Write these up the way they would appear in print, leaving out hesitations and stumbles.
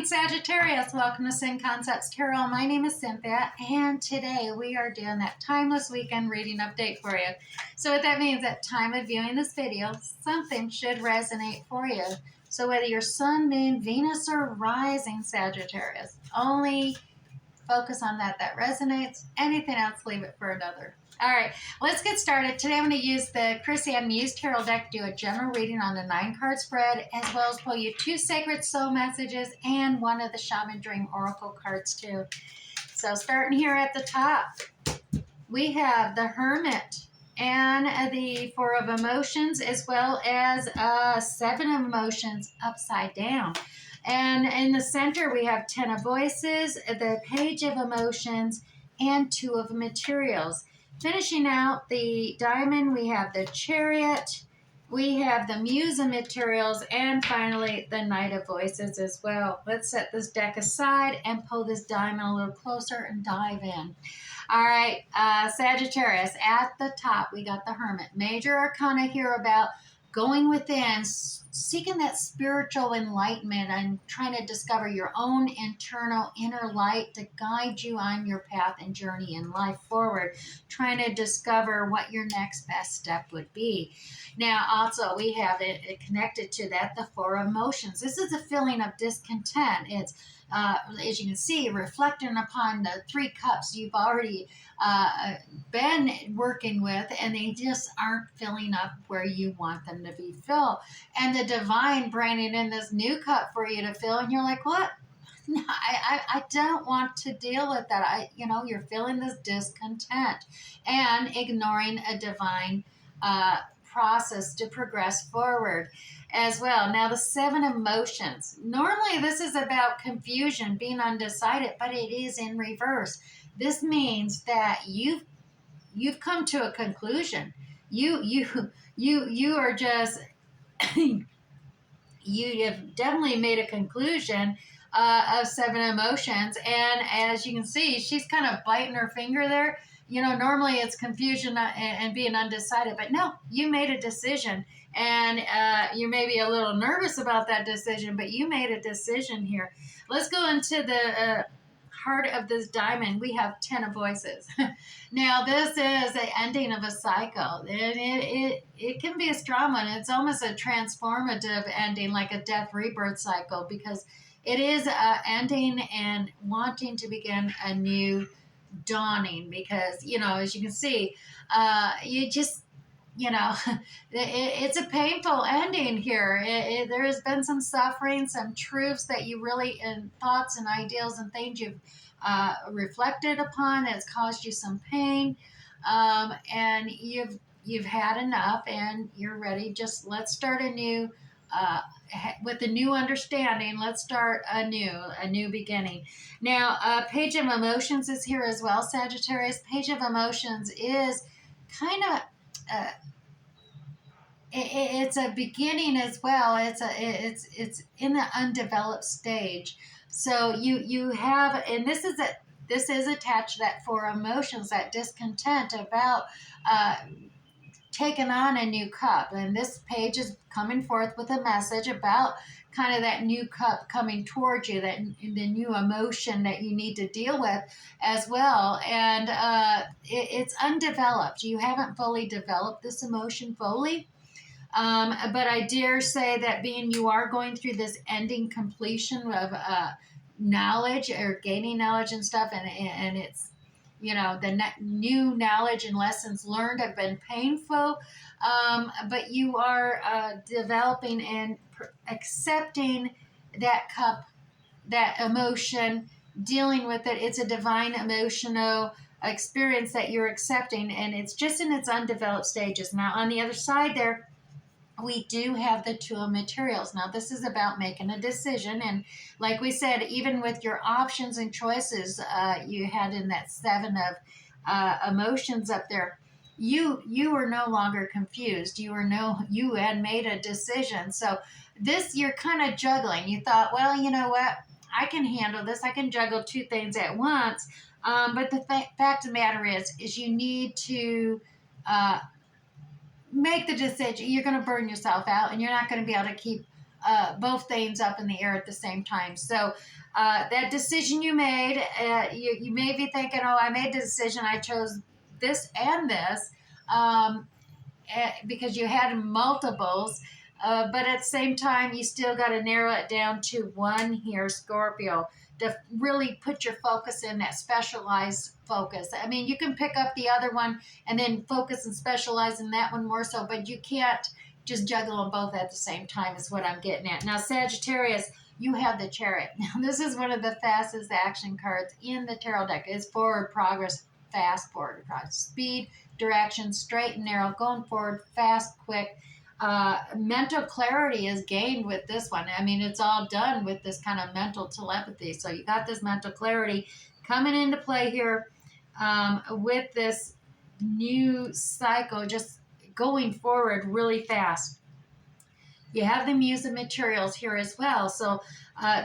morning, Sagittarius. Welcome to Sin Concepts Tarot. My name is Cynthia, and today we are doing that timeless weekend reading update for you. So what that means, at time of viewing this video, something should resonate for you. So whether you're Sun, Moon, Venus, or Rising Sagittarius, only focus on that resonates. Anything else, leave it for another. All right, let's get started. Today I'm going to use the Chris Ann Muse Tarot deck to do a general reading on the 9-card spread, as well as pull you 2 Sacred Soul messages and one of the Shaman Dream Oracle cards too. So starting here at the top, we have the Hermit and the 4 of Emotions, as well as 7 of Emotions upside down. And in the center, we have 10 of Voices, the Page of Emotions, and 2 of Materials. Finishing out the Diamond, we have the Chariot, we have the Muse of Materials, and finally the Knight of Voices as well. Let's set this deck aside and pull this Diamond a little closer and dive in. All right, Sagittarius, at the top, we got the Hermit. Major Arcana here about going within, seeking that spiritual enlightenment and trying to discover your own internal inner light to guide you on your path and journey in life forward, trying to discover what your next best step would be. Now, also, we have it connected to that, the 4 emotions. This is a feeling of discontent. It's as you can see, reflecting upon the 3 cups you've already been working with, and they just aren't filling up where you want them to be filled. And the divine bringing in this new cup for you to fill, and you're like, what? No, I don't want to deal with that. You're feeling this discontent and ignoring a divine process to progress forward as well. Now, the 7 emotions. Normally, this is about confusion, being undecided, but it is in reverse. This means that you've come to a conclusion. You are just you have definitely made a conclusion of 7 emotions, and as you can see, she's kind of biting her finger there. Normally it's confusion and being undecided, but no, you made a decision, and you may be a little nervous about that decision, but you made a decision here. Let's go into the heart of this Diamond. We have 10 of Voices. Now, this is the ending of a cycle, and it can be a strong one. It's almost a transformative ending, like a death rebirth cycle, because it is ending and wanting to begin a new dawning, because as you can see, it's a painful ending here. There has been some suffering, some truths that you really, and thoughts and ideals and things you've reflected upon that's caused you some pain, and you've had enough, and you're ready. Just let's start anew. With a new understanding, let's start a new beginning. Now, Page of Emotions is here as well, Sagittarius. Page of Emotions is kind of it's a beginning as well. It's in the undeveloped stage. So you have, and this is attached to that 4 emotions, that discontent about taking on a new cup. And this page is coming forth with a message about kind of that new cup coming towards you, that the new emotion that you need to deal with as well. And it's undeveloped. You haven't fully developed this emotion fully. But I dare say that being you are going through this ending completion of knowledge, or gaining knowledge and stuff, and it's, the new knowledge and lessons learned have been painful, but you are developing and accepting that cup, that emotion, dealing with it. It's a divine emotional experience that you're accepting, and it's just in its undeveloped stages. Now, on the other side there, we do have the 2 of Materials. Now, this is about making a decision. And like we said, even with your options and choices, you had in that 7 of emotions up there, you were no longer confused. You had made a decision. So this, you're kind of juggling. You thought, well, you know what? I can handle this. I can juggle 2 things at once. But the fact of the matter is you need to make the decision. You're going to burn yourself out, and you're not going to be able to keep both things up in the air at the same time. So that decision you made, you may be thinking, oh, I made the decision, I chose this and this, because you had multiples. But at the same time, you still got to narrow it down to one here, Scorpio, to really put your focus in that specialized focus. I mean, you can pick up the other one and then focus and specialize in that one more so, but you can't just juggle them both at the same time is what I'm getting at. Now, Sagittarius, you have the Chariot. Now, this is one of the fastest action cards in the tarot deck. It's forward progress, fast forward progress, speed, direction, straight and narrow, going forward, fast, quick. Mental clarity is gained with this one. I mean, it's all done with this kind of mental telepathy. So you got this mental clarity coming into play here with this new cycle, just going forward really fast. You have the Muse of Materials here as well. So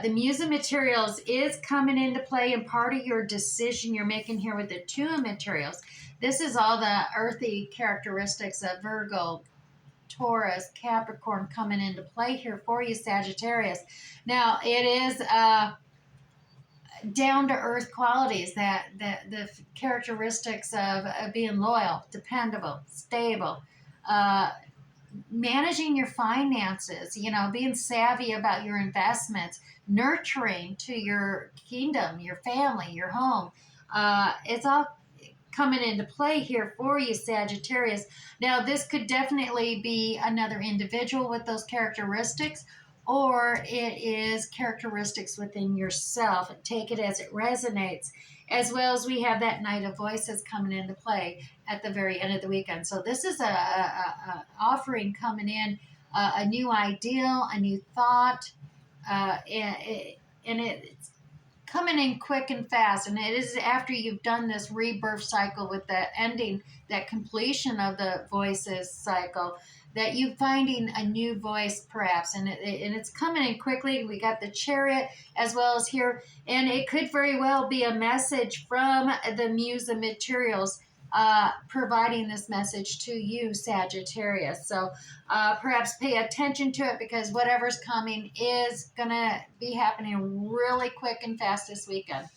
the Muse of Materials is coming into play, and part of your decision you're making here with the Two of Materials. This is all the earthy characteristics of Virgo, Taurus, Capricorn coming into play here for you, Sagittarius. Now, it is down-to-earth qualities, that the characteristics of being loyal, dependable, stable, managing your finances, being savvy about your investments, nurturing to your kingdom, your family, your home. It's all coming into play here for you, Sagittarius. Now, this could definitely be another individual with those characteristics, or it is characteristics within yourself. Take it as it resonates. As well as we have that Knight of Voices coming into play at the very end of the weekend. So this is a offering coming in, a new ideal, a new thought, and it's coming in quick and fast. And it is after you've done this rebirth cycle with the ending, that completion of the voices cycle, that you finding a new voice perhaps, and it's coming in quickly. We got the Chariot as well as here, and it could very well be a message from the Muse of Materials providing this message to you, Sagittarius. So perhaps pay attention to it, because whatever's coming is going to be happening really quick and fast this weekend.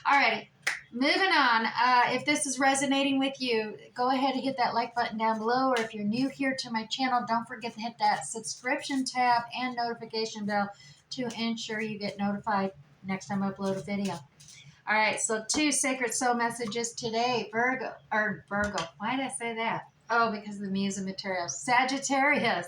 Alrighty, moving on. If this is resonating with you, go ahead and hit that like button down below. Or if you're new here to my channel, don't forget to hit that subscription tab and notification bell to ensure you get notified next time I upload a video. All right, so 2 sacred soul messages today. Virgo. Why did I say that? Oh, because of the Muse of Materials. Sagittarius.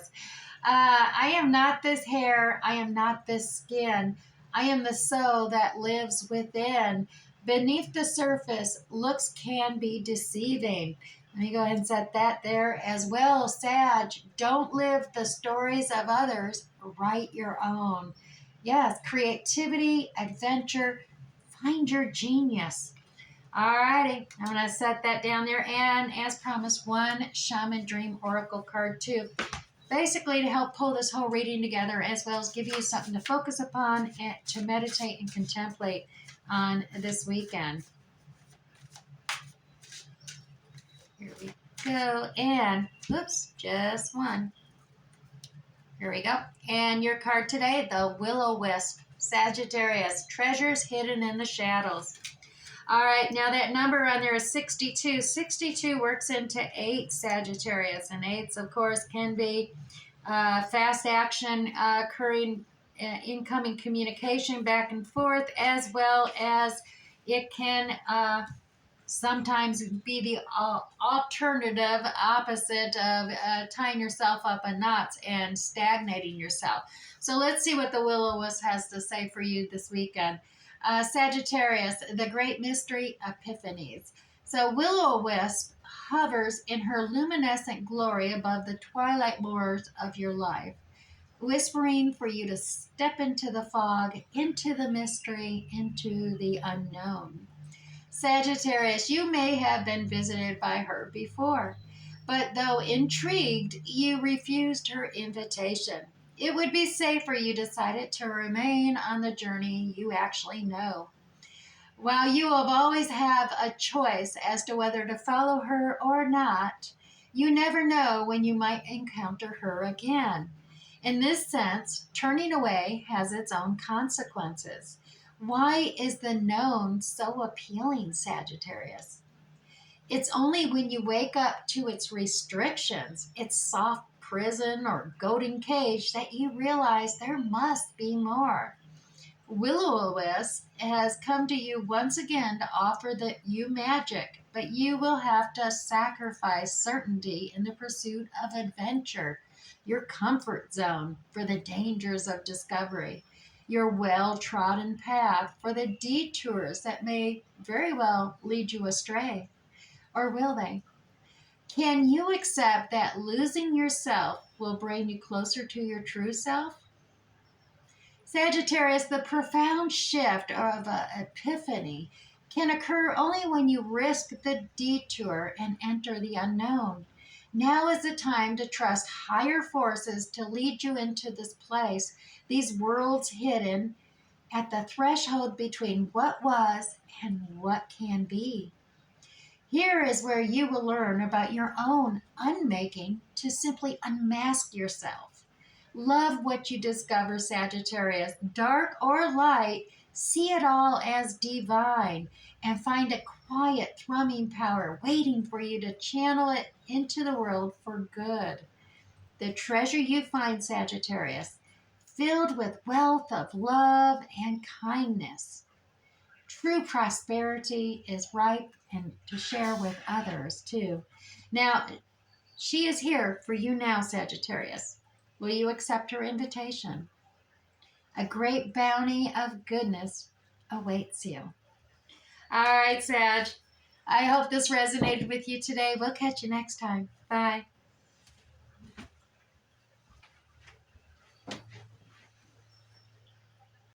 I am not this hair. I am not this skin. I am the soul that lives within. Beneath the surface, looks can be deceiving. Let me go ahead and set that there as well. Sag, don't live the stories of others. Write your own. Yes, creativity, adventure, find your genius. Alrighty, I'm going to set that down there. And as promised, one Shaman Dream Oracle card too. Basically to help pull this whole reading together, as well as give you something to focus upon and to meditate and contemplate on this weekend. Here we go. And, oops, just one. Here we go. And your card today, the Will-O-Wisp. Sagittarius, treasures hidden in the shadows. All right, now that number on there is 62. 62 works into 8, Sagittarius. And 8s, of course, can be fast action occurring, incoming communication back and forth, as well as it can sometimes be the alternative opposite of tying yourself up in knots and stagnating yourself. So let's see what the Will-O-Wisp has to say for you this weekend. Sagittarius, the great mystery, epiphanies. So Will-O-Wisp hovers in her luminescent glory above the twilight moors of your life, whispering for you to step into the fog, into the mystery, into the unknown. Sagittarius, you may have been visited by her before, but though intrigued, you refused her invitation. It would be safer you decided to remain on the journey you actually know. While you have always have a choice as to whether to follow her or not, you never know when you might encounter her again. In this sense, turning away has its own consequences. Why is the known so appealing, Sagittarius? It's only when you wake up to its restrictions, its soft prison or golden cage, that you realize there must be more. Will-o-wisp has come to you once again to offer you magic, but you will have to sacrifice certainty in the pursuit of adventure, your comfort zone for the dangers of discovery, your well-trodden path for the detours that may very well lead you astray. Or will they? Can you accept that losing yourself will bring you closer to your true self? Sagittarius, the profound shift of epiphany can occur only when you risk the detour and enter the unknown. Now is the time to trust higher forces to lead you into this place, these worlds hidden at the threshold between what was and what can be. Here is where you will learn about your own unmaking to simply unmask yourself. Love what you discover, Sagittarius, dark or light. See it all as divine and find a quiet, thrumming power waiting for you to channel it into the world for good. The treasure you find, Sagittarius, filled with wealth of love and kindness. True prosperity is ripe and to share with others too. Now, she is here for you now, Sagittarius. Will you accept her invitation? A great bounty of goodness awaits you. All right, Sag. I hope this resonated with you today. We'll catch you next time. Bye.